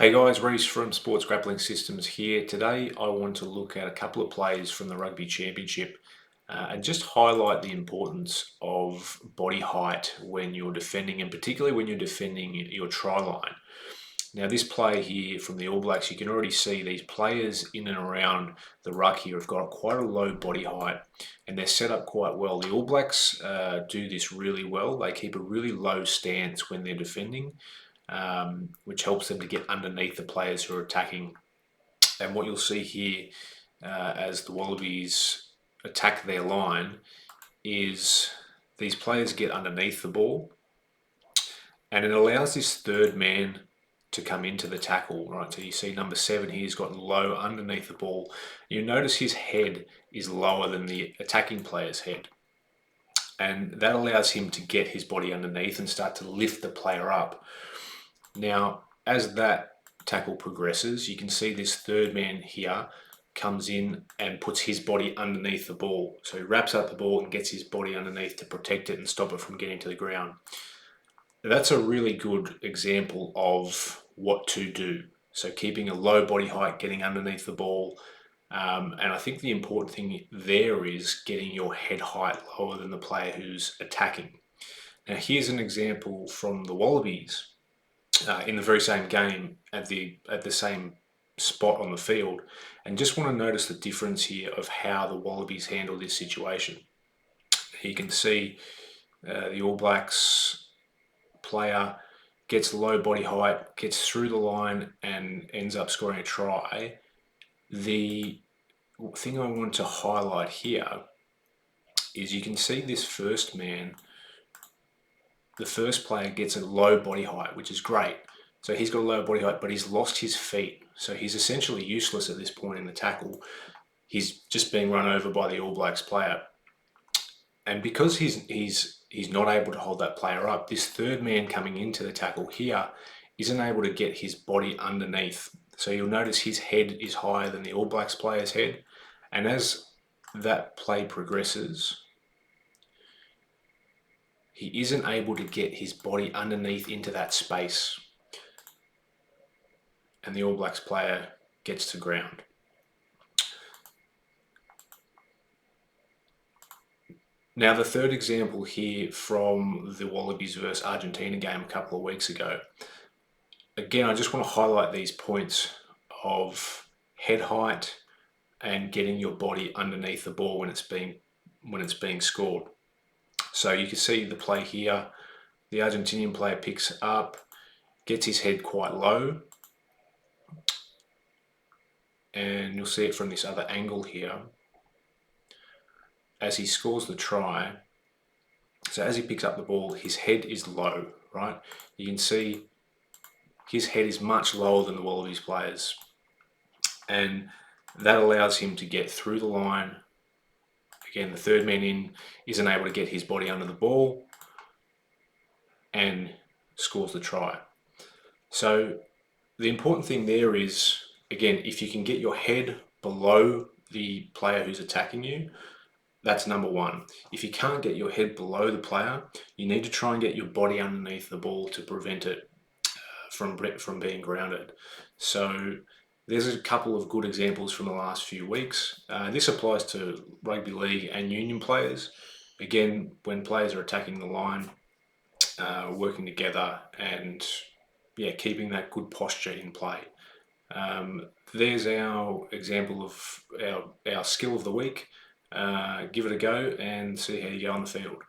Hey guys, Reese from Sports Grappling Systems here. Today I want to look at a couple of plays from the Rugby Championship and just highlight the importance of body height when you're defending, and particularly when you're defending your try line. Now this play here from the All Blacks, you can already see these players in and around the ruck here have got quite a low body height and they're set up quite well. The All Blacks do this really well. They keep a really low stance when they're defending. Which helps them to get underneath the players who are attacking. And what you'll see here as the Wallabies attack their line is these players get underneath the ball, and it allows this third man to come into the tackle, right? So you see number 7 here has got low underneath the ball. You notice his head is lower than the attacking player's head. And that allows him to get his body underneath and start to lift the player up. Now, as that tackle progresses, you can see this third man here comes in and puts his body underneath the ball. So he wraps up the ball and gets his body underneath to protect it and stop it from getting to the ground. That's a really good example of what to do. So keeping a low body height, getting underneath the ball. And I think the important thing there is getting your head height lower than the player who's attacking. Now, here's an example from the Wallabies. In the very same game at the same spot on the field, and just want to notice the difference here of how the Wallabies handle this situation. You can see the All Blacks player gets low body height, gets through the line and ends up scoring a try. The thing I want to highlight here is you can see this first man, the first player gets a low body height, which is great. So he's got a low body height, but he's lost his feet. So he's essentially useless at this point in the tackle. He's just being run over by the All Blacks player. And because he's not able to hold that player up, this third man coming into the tackle here isn't able to get his body underneath. So you'll notice his head is higher than the All Blacks player's head. And as that play progresses, he isn't able to get his body underneath into that space, and the All Blacks player gets to ground. Now, the third example here from the Wallabies versus Argentina game a couple of weeks ago. Again, I just want to highlight these points of head height and getting your body underneath the ball when it's being scored. So you can see the play here. The Argentinian player picks up, gets his head quite low, and you'll see it from this other angle here as he scores the try. So as he picks up the ball, his head is low, right? You can see his head is much lower than the Wallabies players, and that allows him to get through the line. Again, the third man in isn't able to get his body under the ball and scores the try. So the important thing there is, again, if you can get your head below the player who's attacking you, that's number one. If you can't get your head below the player, you need to try and get your body underneath the ball to prevent it from being grounded. So there's a couple of good examples from the last few weeks. This applies to rugby league and union players. Again, when players are attacking the line, working together and keeping that good posture in play. There's our example of our skill of the week. Give it a go and see how you go on the field.